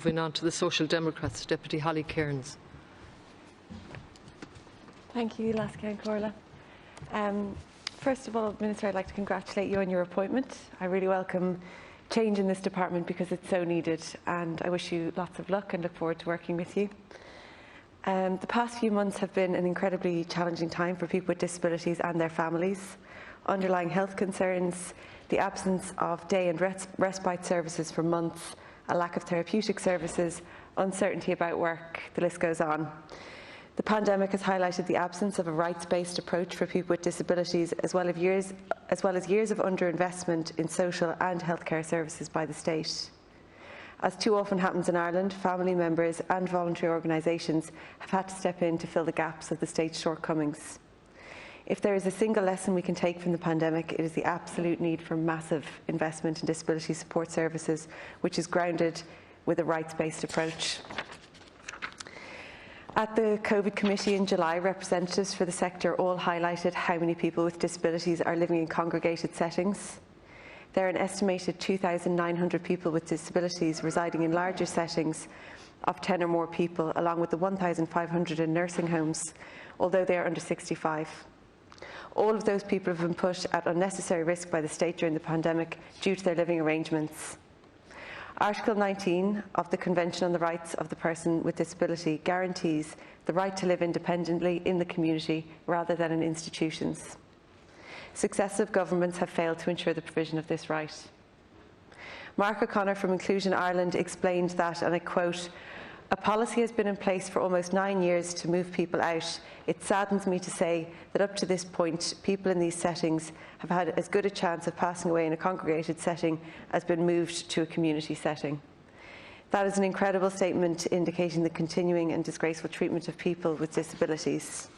Moving on to the Social Democrats, Deputy Holly Cairns. Thank you, Lasca and Corla. First of all, Minister, I'd like to congratulate you on your appointment. I really welcome change in this department because it's so needed, and I wish you lots of luck and look forward to working with you. The past few months have been an incredibly challenging time for people with disabilities and their families. Underlying health concerns, the absence of day and respite services for months, a lack of therapeutic services, uncertainty about work, the list goes on. The pandemic has highlighted the absence of a rights-based approach for people with disabilities, as well as years of underinvestment in social and healthcare services by the state. As too often happens in Ireland, family members and voluntary organisations have had to step in to fill the gaps of the state's shortcomings. If there is a single lesson we can take from the pandemic, it is the absolute need for massive investment in disability support services, which is grounded with a rights-based approach. At the COVID committee in July, representatives for the sector all highlighted how many people with disabilities are living in congregated settings. There are an estimated 2,900 people with disabilities residing in larger settings of 10 or more people, along with the 1,500 in nursing homes, although they are under 65. All of those people have been put at unnecessary risk by the state during the pandemic due to their living arrangements. Article 19 of the Convention on the Rights of the Person with Disability guarantees the right to live independently in the community rather than in institutions. Successive governments have failed to ensure the provision of this right. Mark O'Connor from Inclusion Ireland explained that, and I quote, "A policy has been in place for almost 9 years to move people out. It saddens me to say that up to this point, people in these settings have had as good a chance of passing away in a congregated setting as been moved to a community setting." That is an incredible statement indicating the continuing and disgraceful treatment of people with disabilities.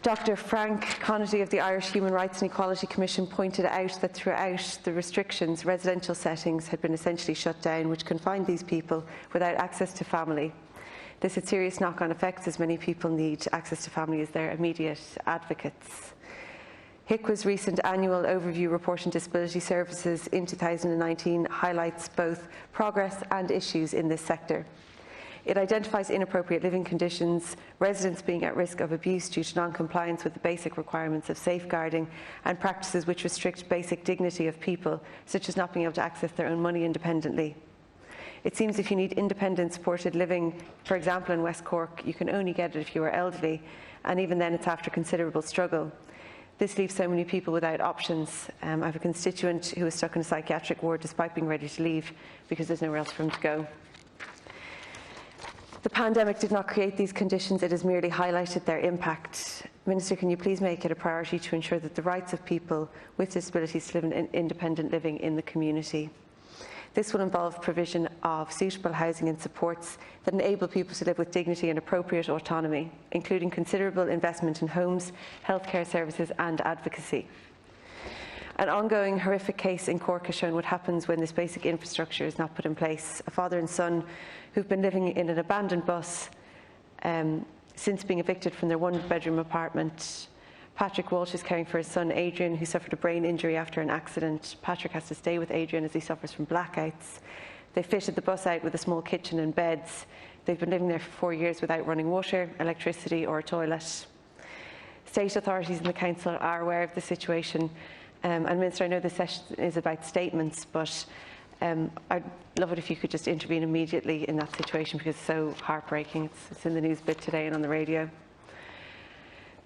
Dr. Frank Conity of the Irish Human Rights and Equality Commission pointed out that throughout the restrictions, residential settings had been essentially shut down, which confined these people without access to family. This had serious knock-on effects, as many people need access to family as their immediate advocates. HICWA's recent annual overview report on disability services in 2019 highlights both progress and issues in this sector. It identifies inappropriate living conditions, residents being at risk of abuse due to non-compliance with the basic requirements of safeguarding, and practices which restrict basic dignity of people, such as not being able to access their own money independently. It seems if you need independent supported living, for example in West Cork, you can only get it if you are elderly, and even then it's after considerable struggle. This leaves so many people without options. I have a constituent who is stuck in a psychiatric ward despite being ready to leave because there's nowhere else for him to go. The pandemic did not create these conditions, it has merely highlighted their impact. Minister, can you please make it a priority to ensure that the rights of people with disabilities to live in independent living in the community? This will involve provision of suitable housing and supports that enable people to live with dignity and appropriate autonomy, including considerable investment in homes, healthcare services and advocacy. An ongoing horrific case in Cork has shown what happens when this basic infrastructure is not put in place. A father and son who've been living in an abandoned bus since being evicted from their one-bedroom apartment. Patrick Walsh is caring for his son Adrian, who suffered a brain injury after an accident. Patrick has to stay with Adrian as he suffers from blackouts. They fitted the bus out with a small kitchen and beds. They've been living there for 4 years without running water, electricity or a toilet. State authorities and the council are aware of the situation. And Minister, I know this session is about statements, but I'd love it if you could just intervene immediately in that situation because it's so heartbreaking. It's in the news bit today and on the radio.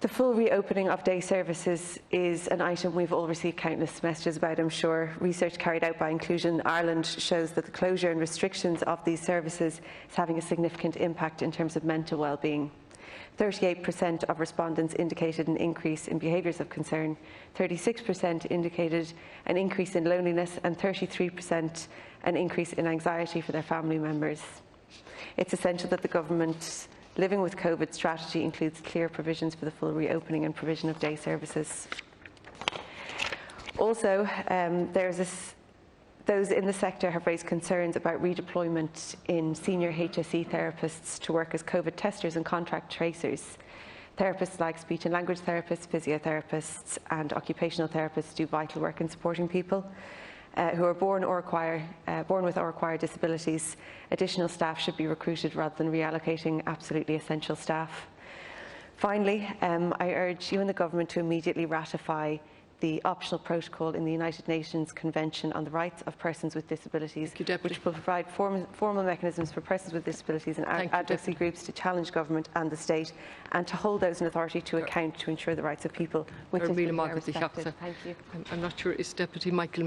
The full reopening of day services is an item we've all received countless messages about, I'm sure. Research carried out by Inclusion Ireland shows that the closure and restrictions of these services is having a significant impact in terms of mental well-being. 38% of respondents indicated an increase in behaviours of concern, 36% indicated an increase in loneliness, and 33% an increase in anxiety for their family members. It's essential that the government's Living with COVID strategy includes clear provisions for the full reopening and provision of day services. Also, those in the sector have raised concerns about redeployment in senior HSE therapists to work as COVID testers and contact tracers. Therapists like speech and language therapists, physiotherapists and occupational therapists do vital work in supporting people. who are born with or acquire disabilities. Additional staff should be recruited rather than reallocating absolutely essential staff. Finally, I urge you and the Government to immediately ratify the optional protocol in the United Nations Convention on the Rights of Persons with Disabilities, which will provide formal mechanisms for persons with disabilities and advocacy groups to challenge government and the state, and to hold those in authority to account to ensure the rights of people with disabilities are respected. Thank you. I'm not sure, is Deputy Michael